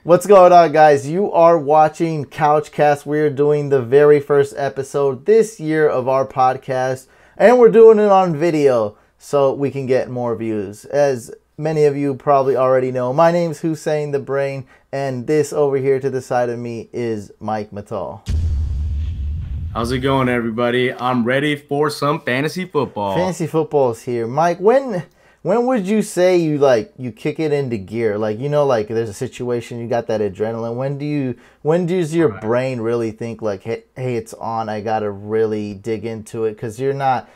What's going on, guys? You are watching CouchCast. We're doing the very first episode this year of our podcast, and we're doing it on video so we can get more views. As many of you probably already know, my name's Hussein the Brain, and this over here to the side of me is Mike Mattal. How's it going, everybody? I'm ready for some fantasy football. Fantasy football is here. Mike, when would you say you kick it into gear? Like, there's a situation, you got that adrenaline. When does your brain really think like, hey, it's on, I got to really dig into it? Cuz you're not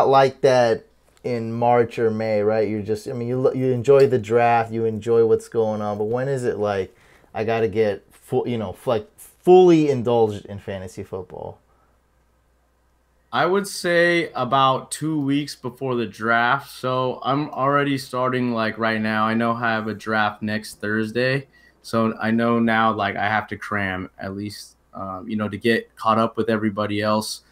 like that in March or May, right? You're just, you enjoy the draft, you enjoy what's going on, but when is it like I got to get fully indulged in fantasy football? I would say about 2 weeks before the draft. So I'm already starting like right now. I know I have a draft next Thursday. So I know now like I have to cram at least, to get caught up with everybody else.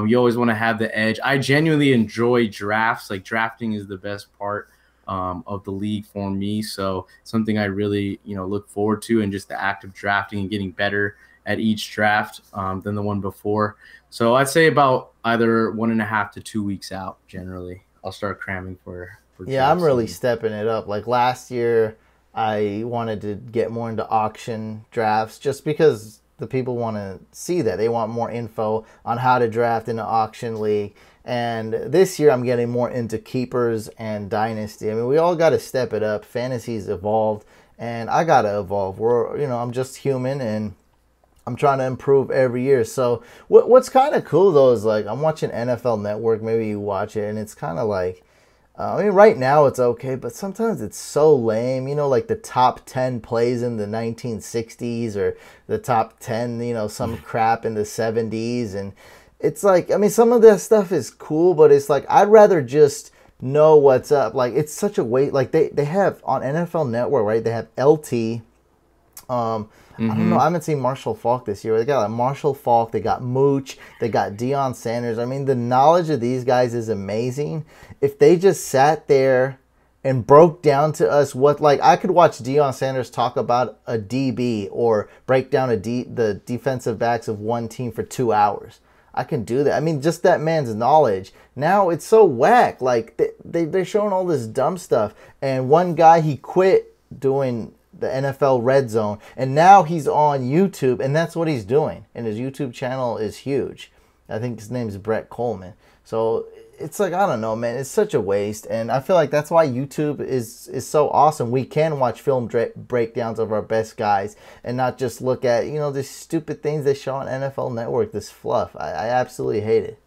You always want to have the edge. I genuinely enjoy drafts. Like drafting is the best part of the league for me. So something I really, look forward to, and just the act of drafting and getting better at each draft than the one before. So I'd say about either 1.5 to 2 weeks out. Generally, I'll start cramming for Yeah, I'm really season. stepping it up. Like last year, I wanted to get more into auction drafts just because the people want to see that. They want more info on how to draft in an auction league. And this year, I'm getting more into keepers and dynasty. I mean, we all got to step it up. Fantasy's evolved, and I got to evolve. I'm just human, and I'm trying to improve every year. So what's kind of cool though is like I'm watching NFL Network. Maybe you watch it, and it's kind of like, right now it's okay, but sometimes it's so lame. Like the top 10 plays in the 1960s or the top 10, some crap in the 70s, and it's like, some of that stuff is cool, but it's like I'd rather just know what's up. Like it's such a waste. Like they have on NFL Network, right? They have LT. I don't know. I haven't seen Marshall Falk this year. They got like Marshall Falk. They got Mooch. They got Deion Sanders. The knowledge of these guys is amazing. If they just sat there and broke down to us I could watch Deion Sanders talk about a DB or break down the defensive backs of one team for 2 hours. I can do that. Just that man's knowledge. Now it's so whack. Like they're showing all this dumb stuff. And one guy, he quit doing the NFL Red Zone, and now he's on YouTube, and that's what he's doing. And his YouTube channel is huge. I think his name's Brett Coleman. So it's like, I don't know, man. It's such a waste, and I feel like that's why YouTube is so awesome. We can watch film breakdowns of our best guys and not just look at these stupid things they show on NFL Network. This fluff, I absolutely hate it.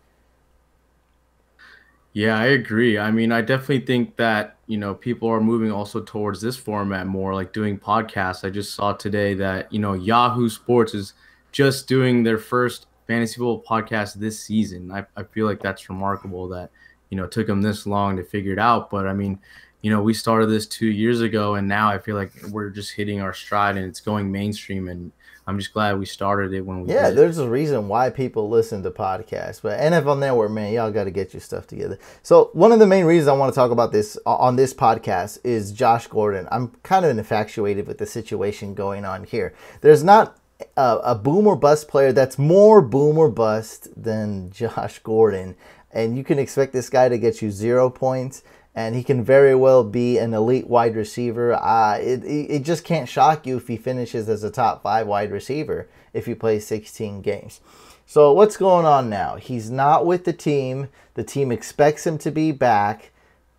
Yeah, I agree. I definitely think that, people are moving also towards this format more, like doing podcasts. I just saw today that, Yahoo Sports is just doing their first fantasy football podcast this season. I feel like that's remarkable that, it took them this long to figure it out. But we started this 2 years ago, and now I feel like we're just hitting our stride and it's going mainstream. And I'm just glad we started it when we Yeah, did. there's a reason why people listen to podcasts. But NFL Network, man, y'all got to get your stuff together. So one of the main reasons I want to talk about this on this podcast is Josh Gordon. I'm kind of infatuated with the situation going on here. There's not a boom or bust player that's more boom or bust than Josh Gordon. And you can expect this guy to get you 0 points. And he can very well be an elite wide receiver. It just can't shock you if he finishes as a top 5 wide receiver if he plays 16 games. So what's going on now? He's not with the team. The team expects him to be back,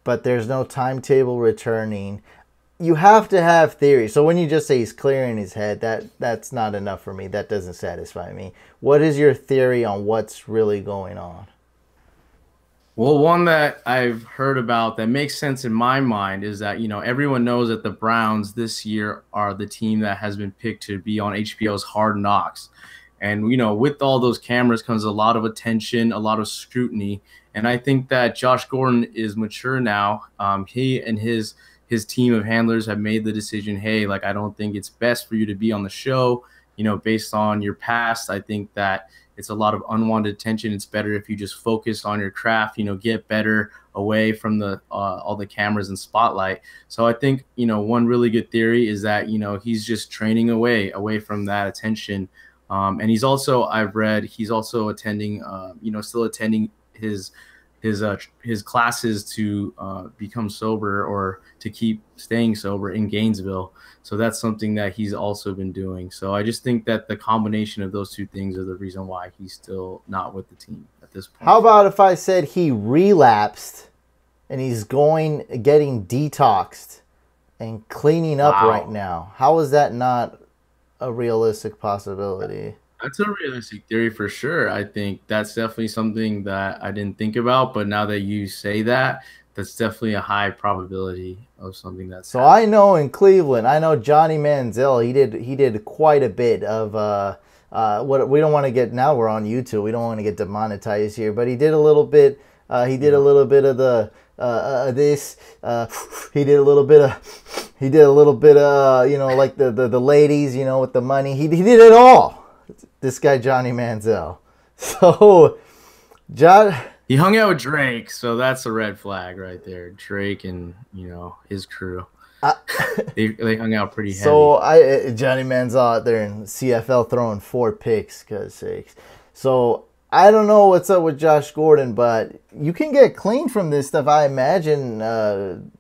but there's no timetable returning. You have to have theory. So when you just say he's clearing his head, that's not enough for me. That doesn't satisfy me. What is your theory on what's really going on? Well, one that I've heard about that makes sense in my mind is that, everyone knows that the Browns this year are the team that has been picked to be on HBO's Hard Knocks. And, with all those cameras comes a lot of attention, a lot of scrutiny. And I think that Josh Gordon is mature now. He and his team of handlers have made the decision, hey, like, I don't think it's best for you to be on the show. based on your past, I think that it's a lot of unwanted attention. It's better if you just focus on your craft, get better away from the all the cameras and spotlight. So I think, one really good theory is that, he's just training away from that attention. And he's also, I've read, he's also attending, still attending his classes to become sober or to keep staying sober in Gainesville. So that's something that he's also been doing. So I just think that the combination of those two things are the reason why he's still not with the team at this point. How about if I said he relapsed and he's getting detoxed and cleaning up right now? How is that not a realistic possibility? That's a realistic theory for sure. I think that's definitely something that I didn't think about, but now that you say that, that's definitely a high probability of something that's so happening. I know in Cleveland, I know Johnny Manziel, he did quite a bit of what we don't want to get, now we're on YouTube, we don't want to get demonetized here, but he did a little bit of the this he did a little bit of like the ladies, with the money. He did it all. This guy Johnny Manziel. So he hung out with Drake, so that's a red flag right there. Drake and his crew. They hung out pretty heavy. So Johnny Manziel out there in CFL throwing 4 picks, cause sakes. So I don't know what's up with Josh Gordon, but you can get clean from this stuff, I imagine.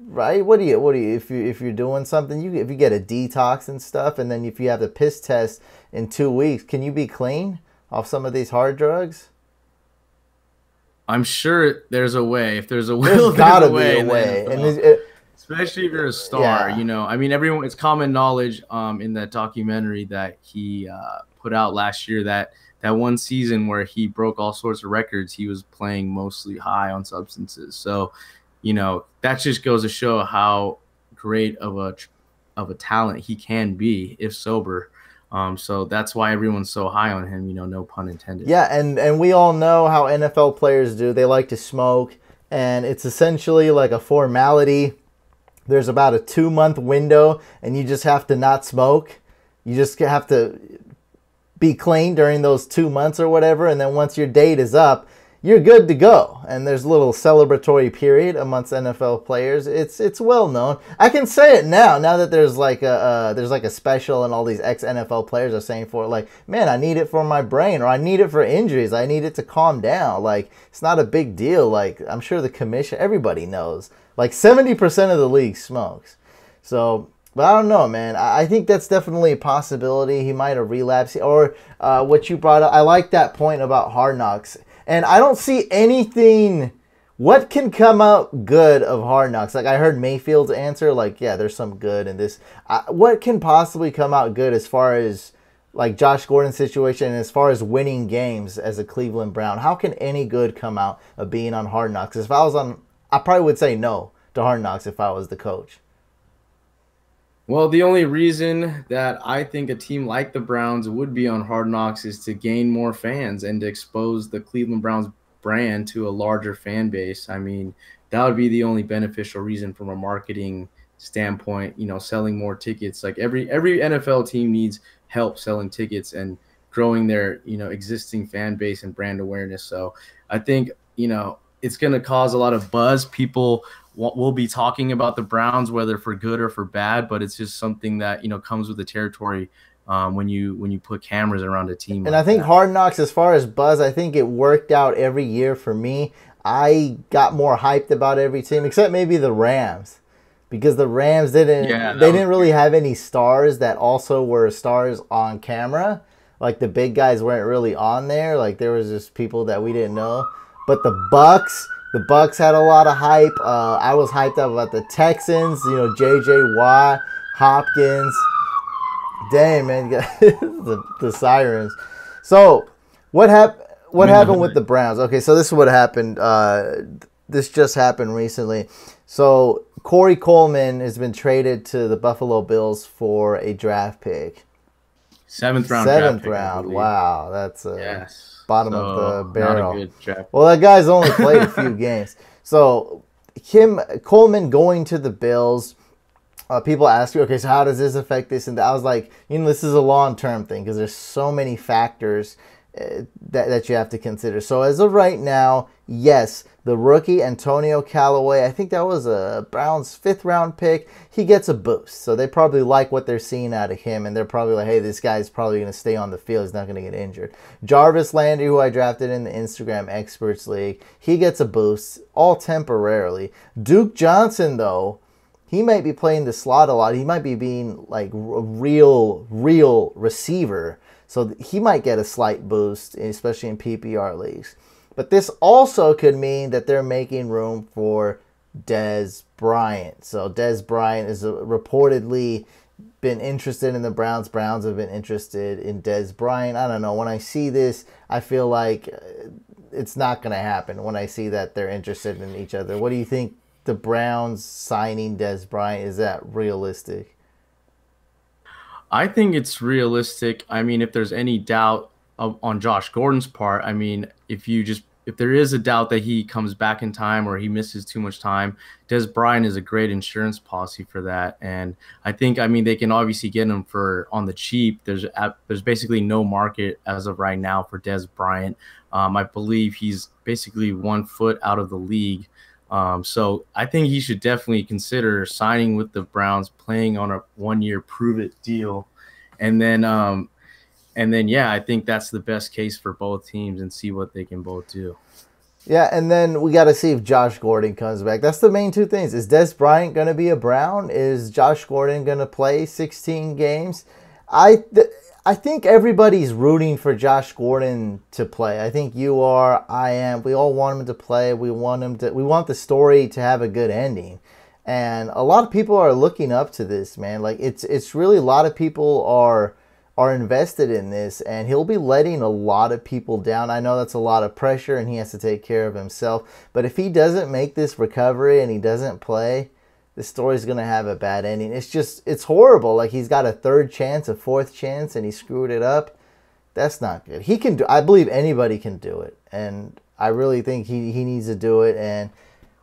Right? What do you if you're doing something, if you get a detox and stuff, and then if you have the piss test in 2 weeks, can you be clean off some of these hard drugs? I'm sure there's a way. If there's a will, there's gotta be a way. And especially if you're a star, I mean, everyone. It's common knowledge in that documentary that he put out last year that one season where he broke all sorts of records, he was playing mostly high on substances. So, that just goes to show how great of a talent he can be if sober. So that's why everyone's so high on him, no pun intended. Yeah, and we all know how NFL players do. They like to smoke, and it's essentially like a formality. There's about a 2-month window, and you just have to not smoke. You just have to be clean during those 2 months or whatever, and then once your date is up, you're good to go. And there's a little celebratory period amongst NFL players. It's well known. I can say it now that there's like a special, and all these ex-NFL players are saying for it, like, man, I need it for my brain, or I need it for injuries. I need it to calm down. Like, it's not a big deal. Like, I'm sure the commission, everybody knows. Like 70% of the league smokes. So, but I don't know, man. I think that's definitely a possibility. He might have relapsed. Or what you brought up, I like that point about Hard Knocks. And I don't see anything. What can come out good of Hard Knocks? Like, I heard Mayfield's answer, like, yeah, there's some good in this. What can possibly come out good as far as, like, Josh Gordon's situation, and as far as winning games as a Cleveland Brown? How can any good come out of being on Hard Knocks? If I was on, I probably would say no to Hard Knocks if I was the coach. Well, the only reason that I think a team like the Browns would be on Hard Knocks is to gain more fans and to expose the Cleveland Browns brand to a larger fan base. I mean, that would be the only beneficial reason from a marketing standpoint, selling more tickets. Like every NFL team needs help selling tickets and growing their, existing fan base and brand awareness. So I think, it's going to cause a lot of buzz. People will be talking about the Browns, whether for good or for bad, but it's just something that, comes with the territory when you put cameras around a team. And like I think Hard Knocks, as far as buzz, I think it worked out every year for me. I got more hyped about every team, except maybe the Rams, because the Rams didn't really have any stars that also were stars on camera. Like, the big guys weren't really on there. Like, there was just people that we didn't know. But the Bucks had a lot of hype. I was hyped up about the Texans, J.J. Watt, Hopkins. Dang, man, the sirens. So, what happened with the Browns? Okay, so this is what happened. This just happened recently. So, Corey Coleman has been traded to the Buffalo Bills for a draft pick. Seventh round. Wow, that's yes. Bottom of the barrel. Well, that guy's only played a few games. So, Coleman going to the Bills, people ask you, okay, so how does this affect this? And I was like, this is a long-term thing because there's so many factors that you have to consider. So as of right now, yes, the rookie Antonio Callaway, I think that was a Browns 5th-round pick. He gets a boost. So they probably like what they're seeing out of him, and they're probably like, hey, this guy's probably going to stay on the field. He's not going to get injured. Jarvis Landry, who I drafted in the Instagram Experts League, he gets a boost, all temporarily. Duke Johnson, though, he might be playing the slot a lot. He might be being like a real receiver. So he might get a slight boost, especially in PPR leagues. But this also could mean that they're making room for Dez Bryant. So Dez Bryant is reportedly been interested in the Browns. Browns have been interested in Dez Bryant. I don't know. When I see this, I feel like it's not going to happen when I see that they're interested in each other. What do you think? The Browns signing Dez Bryant, is that realistic? I think it's realistic. I mean, if there's any doubt on Josh Gordon's part, I mean, if there is a doubt that he comes back in time or he misses too much time, Dez Bryant is a great insurance policy for that. And I think, I mean, they can obviously get him on the cheap. There's basically no market as of right now for Dez Bryant. I believe he's basically 1 foot out of the league. So I think he should definitely consider signing with the Browns, playing on a 1-year prove-it deal. And then, yeah, I think that's the best case for both teams and see what they can both do. Yeah, and then we got to see if Josh Gordon comes back. That's the main two things. Is Dez Bryant going to be a Brown? Is Josh Gordon going to play 16 games? I think everybody's rooting for Josh Gordon to play. I think you are, I am. We all want him to play. We want the story to have a good ending. And a lot of people are looking up to this, man. Like it's really, a lot of people are invested in this, and he'll be letting a lot of people down. I know that's a lot of pressure and he has to take care of himself. But if he doesn't make this recovery and he doesn't play, the story's going to have a bad ending. It's horrible. Like, he's got a 3rd chance, a 4th chance, and he screwed it up. That's not good. I believe anybody can do it. And I really think he needs to do it. And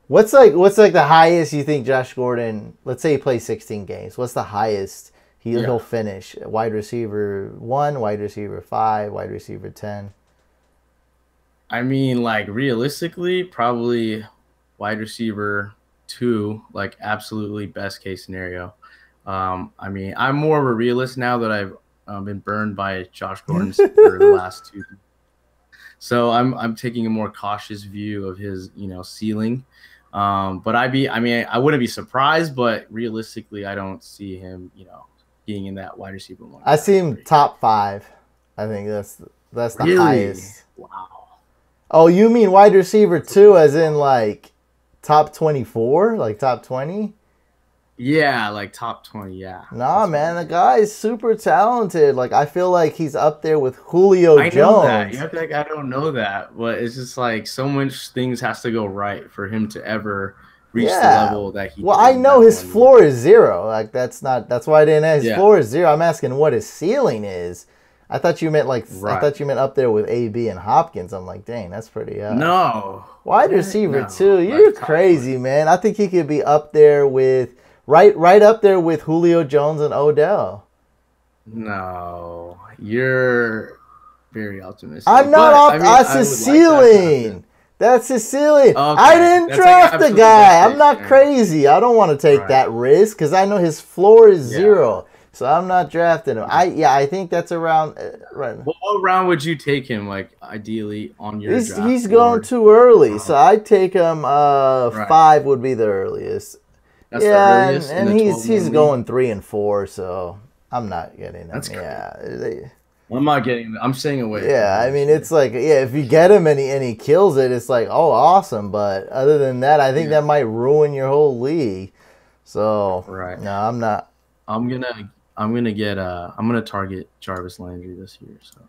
what's the highest you think Josh Gordon, let's say he plays 16 games, what's the highest he'll finish? Wide receiver 1, wide receiver 5, wide receiver 10? I mean, like, realistically, probably wide receiver 2, like, absolutely best case scenario. I mean, I'm more of a realist now that I've been burned by Josh Gordon for the last 2. So I'm taking a more cautious view of his, ceiling. But I wouldn't be surprised, but realistically, I don't see him, being in that wide receiver 1. I see him top 5. I think that's the really? Highest. Wow. Oh, you mean wide receiver 2 as in like top 24, like top 20? Yeah, like top 20, yeah. Nah, man, the guy is super talented. Like, I feel like he's up there with Julio Jones. I know that. You have to, like, I don't know that, but it's just like so much things has to go right for him to ever reach the level that he. Well, I know his floor is 0. Like, that's why I didn't ask. His floor is 0. I'm asking what his ceiling is. I thought you meant I thought you meant up there with AB and Hopkins. I'm like, dang, that's pretty high. No. Wide receiver 2. You're crazy, man. I think he could be up there with right up there with Julio Jones and Odell. No, you're very optimistic. I'm not that's his ceiling. That's his ceiling. Okay. I didn't draft the guy. I'm not crazy. I don't want to take that risk because I know his floor is 0. So I'm not drafting him. I think that's around. Right. Well, what round would you take him? Like, ideally on your draft? He's going too early, so I'd take him. 5 would be the earliest. That's the earliest, and he's going 3 and 4, so I'm not getting him. That's crazy. I'm not getting him. I'm staying away. Yeah, I mean, it's like, if you get him and he kills it, it's like, oh, awesome. But other than that, I think that might ruin your whole league. So no, I'm not. I'm gonna target Jarvis Landry this year. So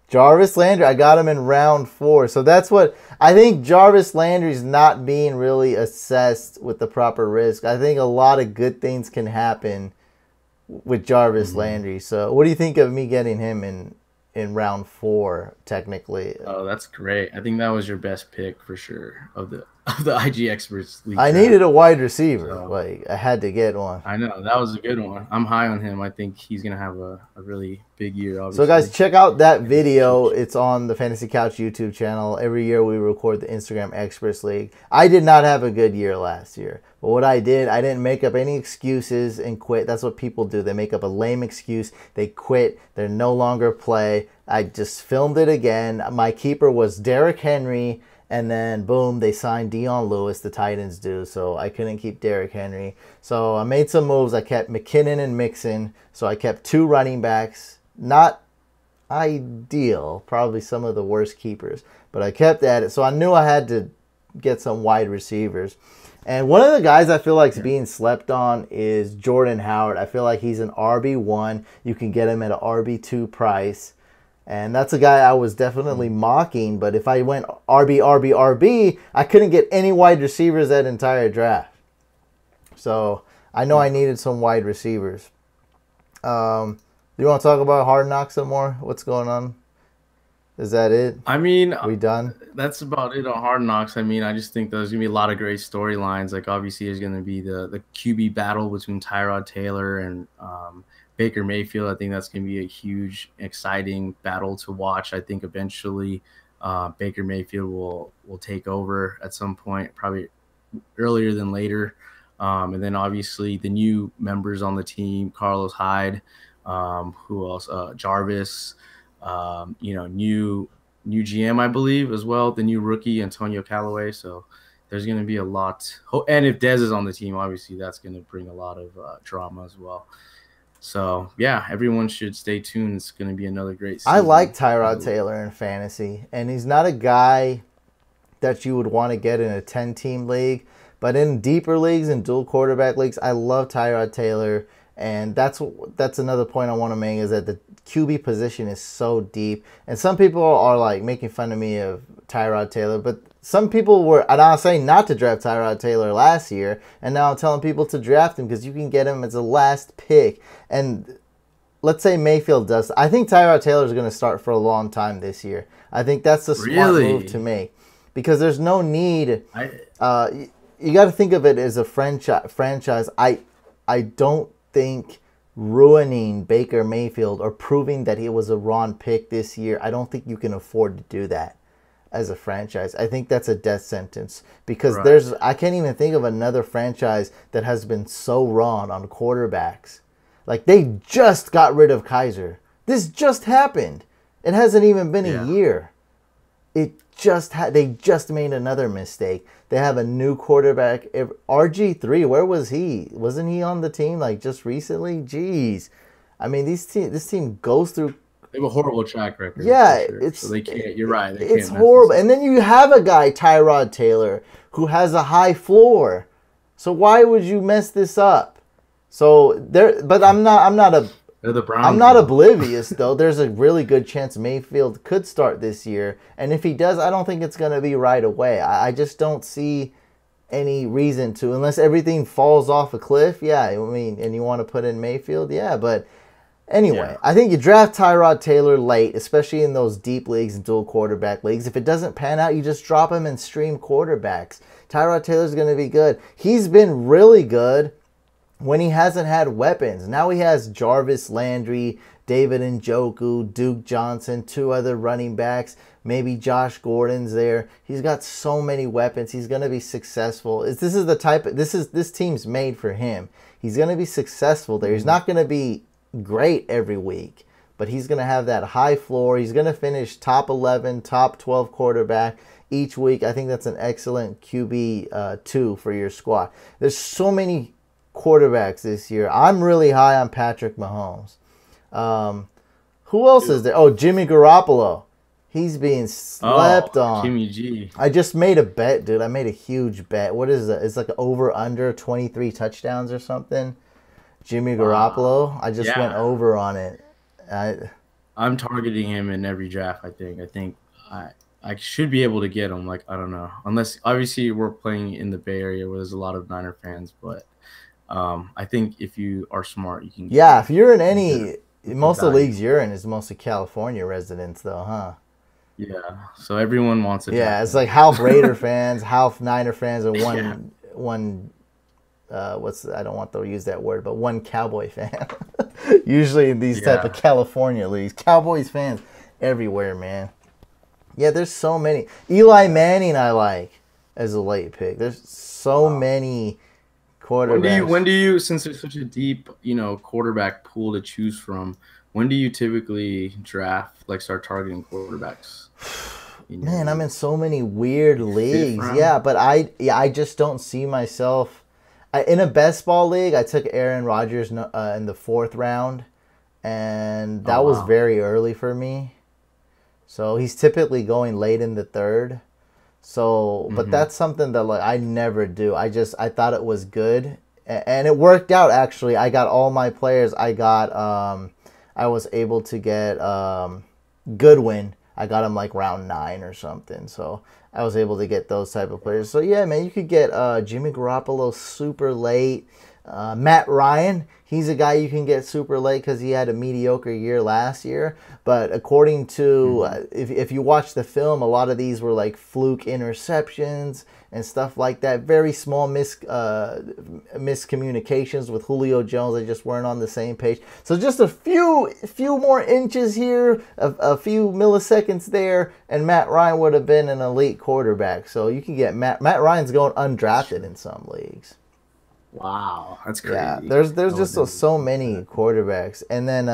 Jarvis Landry, I got him in round 4. So that's what I think. Jarvis Landry's not being really assessed with the proper risk. I think a lot of good things can happen with Jarvis Landry. So what do you think of me getting him in round 4, technically? Oh, that's great. I think that was your best pick for sure of of the IG Experts League. I needed a wide receiver. So, Like, I had to get one. I know that was a good one. I'm high on him. I think he's gonna have a really big year. Obviously. So guys, check out that video. It's on the Fantasy Couch YouTube channel. Every year we record the Instagram Experts League. I did not have a good year last year. But what I didn't make up any excuses and quit. That's what people do. They make up a lame excuse. They quit. They're no longer play. I just filmed it again. My keeper was Derrick Henry. And then, boom, they signed Dion Lewis, the Titans do. So I couldn't keep Derrick Henry. So I made some moves. I kept McKinnon and Mixon. So I kept 2 running backs. Not ideal. Probably some of the worst keepers. But I kept at it. So I knew I had to get some wide receivers. And one of the guys I feel like is being slept on is Jordan Howard. I feel like he's an RB1. You can get him at an RB2 price. And that's a guy I was definitely mocking. But if I went RB, I couldn't get any wide receivers that entire draft. So I know I needed some wide receivers. You want to talk about Hard Knocks some more? What's going on? Is that it? I mean, we done? That's about it on Hard Knocks. I mean, I just think there's going to be a lot of great storylines. Like, obviously, there's going to be the QB battle between Tyrod Taylor and Baker Mayfield. I think that's going to be a huge, exciting battle to watch. I think eventually Baker Mayfield will take over at some point, probably earlier than later. And then obviously the new members on the team, Carlos Hyde, who else? Jarvis, new GM, I believe, as well. The new rookie, Antonio Callaway. So there's going to be a lot. And if Dez is on the team, obviously that's going to bring a lot of drama as well. So, yeah, everyone should stay tuned. It's going to be another great season. I like Tyrod Taylor in fantasy, and he's not a guy that you would want to get in a 10-team league. But in deeper leagues and dual quarterback leagues, I love Tyrod Taylor. And that's another point I want to make, is that the QB position is so deep. And some people are like making fun of me of Tyrod Taylor, but some people were, and I was saying not to draft Tyrod Taylor last year, and now I'm telling people to draft him because you can get him as a last pick. And let's say Mayfield does. I think Tyrod Taylor is going to start for a long time this year. I think that's a smart move to make, because there's no need. You got to think of it as a franchise. I don't think ruining Baker Mayfield or proving that he was a wrong pick this year, I don't think you can afford to do that as a franchise. I think that's a death sentence, because I can't even think of another franchise that has been so wrong on quarterbacks. Like, they just got rid of Kaiser. This just happened. It hasn't even been a year. They just made another mistake. They have a new quarterback. RG3, where was he? Wasn't he on the team like just recently? Jeez. I mean, this team goes through. They have a horrible track record. Yeah, sure. So they can't. You're right. It's horrible. And then you have a guy, Tyrod Taylor, who has a high floor. So why would you mess this up? So there, but I'm not oblivious though. There's a really good chance Mayfield could start this year, and if he does, I don't think it's going to be right away. I just don't see any reason to, unless everything falls off a cliff. Yeah, I mean, and you want to put in Mayfield, yeah, but anyway, I think you draft Tyrod Taylor late, especially in those deep leagues and dual quarterback leagues. If it doesn't pan out, you just drop him and stream quarterbacks. Tyrod Taylor's going to be good. He's been really good when he hasn't had weapons. Now he has Jarvis Landry, David Njoku, Duke Johnson, 2 other running backs. Maybe Josh Gordon's there. He's got so many weapons. He's going to be successful. This team's made for him. He's going to be successful there. He's not going to be great every week, but he's going to have that high floor. He's going to finish top 11, top 12 quarterback each week. I think that's an excellent QB 2 for your squad. There's so many quarterbacks this year. I'm really high on Patrick Mahomes. Who else is there? Oh, Jimmy Garoppolo. He's being slept on. Jimmy G. I just made a bet, dude. I made a huge bet. What is it? It's like over under 23 touchdowns or something. Jimmy Garoppolo. I just went over on it. I'm targeting him in every draft. I think I should be able to get him. Like, I don't know, unless obviously we're playing in the Bay Area where there's a lot of Niner fans, but I think if you are smart, you can. If you're in most of the leagues you're in is mostly California residents, though, huh? Yeah. So everyone wants to Yeah, draft it's him. like half Raider fans, half Niner fans, and Yeah. one I don't want to use that word, but one Cowboy fan. Usually in these type of Yeah. California leagues, Cowboys fans everywhere, man. Yeah, there's so many. Eli Manning I like as a late pick. There's so Wow. many When quarterbacks. do you, since there's such a deep, quarterback pool to choose from, when do you typically draft, like start targeting quarterbacks in your Man, I'm in leagues? so many weird Like fifth leagues. round? Yeah, but I just don't see myself. In a best ball league, I took Aaron Rodgers in the fourth round, and Oh that was wow. very early for me. So he's typically going late in the third. So, but Mm-hmm. that's something that like I never do. I thought it was good, and it worked out actually. I got all my players. I was able to get Goodwin. I got him like round 9 or something. So I was able to get those type of players. So yeah, man, you could get Jimmy Garoppolo super late. Matt Ryan, he's a guy you can get super late because he had a mediocre year last year. But according to, Mm-hmm. if you watch the film, a lot of these were like fluke interceptions and stuff like that. Very small miscommunications with Julio Jones. They just weren't on the same page. So just a few more inches here, a few milliseconds there, and Matt Ryan would have been an elite quarterback. So you can get Matt Ryan's going undrafted in some leagues. Wow, that's Yeah, crazy. there's I would just never so think many that. quarterbacks, and then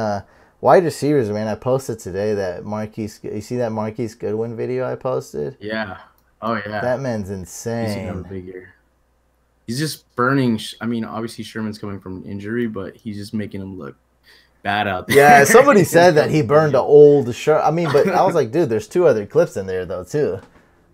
wide receivers. Man, I posted today that Marquise. You see that Marquise Goodwin video I posted? Yeah. Oh That yeah. man's He's gonna have a insane. big year. He's just burning. I mean, obviously Sherman's coming from injury, but he's just making him look bad out Yeah, there somebody in said that those he burned an videos. old shirt. I mean, but I was like, dude, there's 2 other clips in there though too.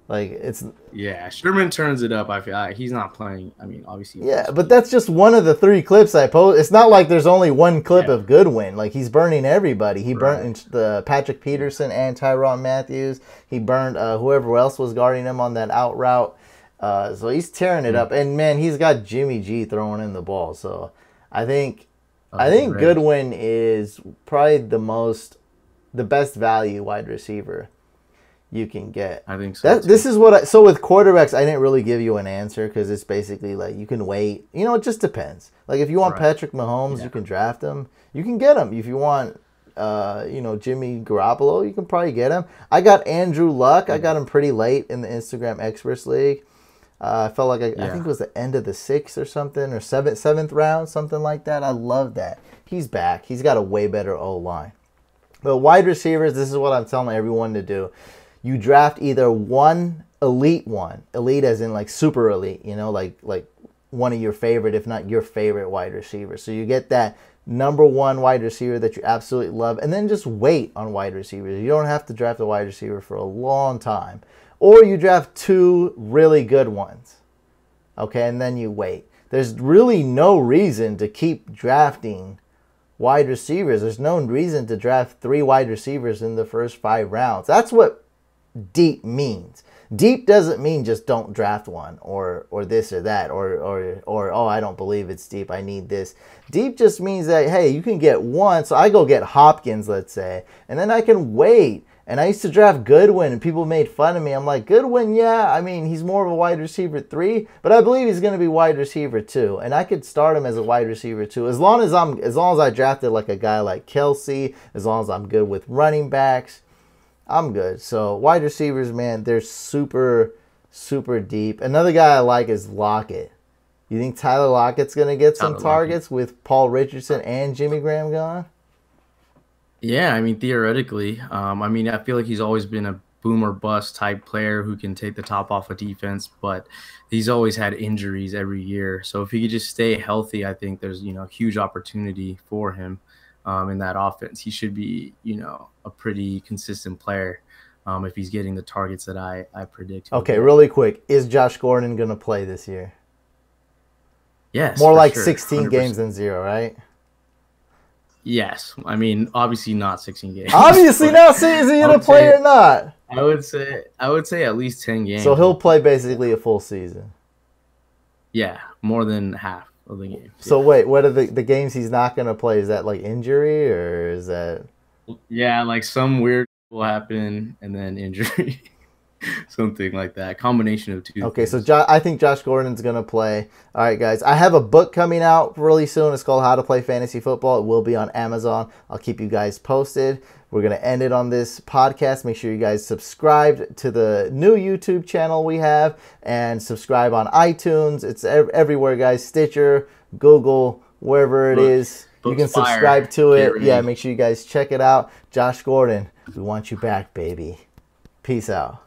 Like it's Yeah, Sherman turns it up. I feel like he's not playing. I mean, obviously full yeah, but speed. that's just one of the 3 clips I post. It's not like there's only one clip Yeah, of Goodwin. Like he's burning everybody. He right. burnt the Patrick Yeah. Peterson and Tyrod Matthews. He burned whoever else was guarding him on that out route. So he's tearing it Mm. up. And man, he's got Jimmy G throwing in the ball. So I think Oh, I he's think ready. Goodwin is probably the best value wide receiver you can get. I think so That too. this is what so with quarterbacks I didn't really give you an answer because it's basically like you can wait. It just depends. Like if you want Right. Patrick Mahomes, Yeah. you can draft him. You can get him. If you want Jimmy Garoppolo, you can probably get him. I got Andrew Luck. I Yeah. got him pretty late in the Instagram Experts League. I felt like I think Yeah. it was the end of the 6th or something or seventh round, something like that. I love that. He's back. He's got a way better O line. But wide receivers, this is what I'm telling everyone to do. You draft either one, elite as in like super elite, like one of your favorite, if not your favorite wide receiver. So you get that number one wide receiver that you absolutely love, and then just wait on wide receivers. You don't have to draft a wide receiver for a long time. Or you draft 2 really good ones. Okay, and then you wait. There's really no reason to keep drafting wide receivers. There's no reason to draft 3 wide receivers in the first 5 rounds. That's what deep means. Deep doesn't mean just don't draft one or this or that or oh I don't believe it's deep. I need this. Deep just means that hey, you can get one. So I go get Hopkins, let's say, and then I can wait. And I used to draft Goodwin, and people made fun of me. I'm like, Goodwin, yeah, I mean, he's more of a wide receiver 3, but I believe he's going to be wide receiver 2, and I could start him as a wide receiver 2 as long as I drafted like a guy like Kelsey, as long as I'm good with running backs, I'm good. So wide receivers, man, they're super, super deep. Another guy I like is Lockett. You think Tyler Lockett's going to get some Tyler Lockett. targets with Paul Richardson and Jimmy Graham gone? Yeah, I mean theoretically, I mean I feel like he's always been a boom or bust type player who can take the top off of defense, but he's always had injuries every year. So if he could just stay healthy, I think there's huge opportunity for him in that offense. He should be a pretty consistent player if he's getting the targets that I predict he'll Okay, get. really quick. Is Josh Gordon going to play this year? Yes, More for like sure, 16 games 100%. than 0, right? Yes, I mean obviously not 16 games, Obviously but not. See, is he I going to would play say or not? I would say at least 10 So games. he'll play basically a full season. Yeah, more than half of the games. So Yeah. wait, what are the games he's not going to play? Is that like injury or is that? Yeah, like some weird will happen and then injury. Something like that. Combination of two Okay, things. so I think Josh Gordon's going to play. All right, guys. I have a book coming out really soon. It's called How to Play Fantasy Football. It will be on Amazon. I'll keep you guys posted. We're going to end it on this podcast. Make sure you guys subscribe to the new YouTube channel we have and subscribe on iTunes. It's everywhere, guys. Stitcher, Google, wherever it is. You can subscribe to it. Yeah, make sure you guys check it out. Josh Gordon, we want you back, baby. Peace out.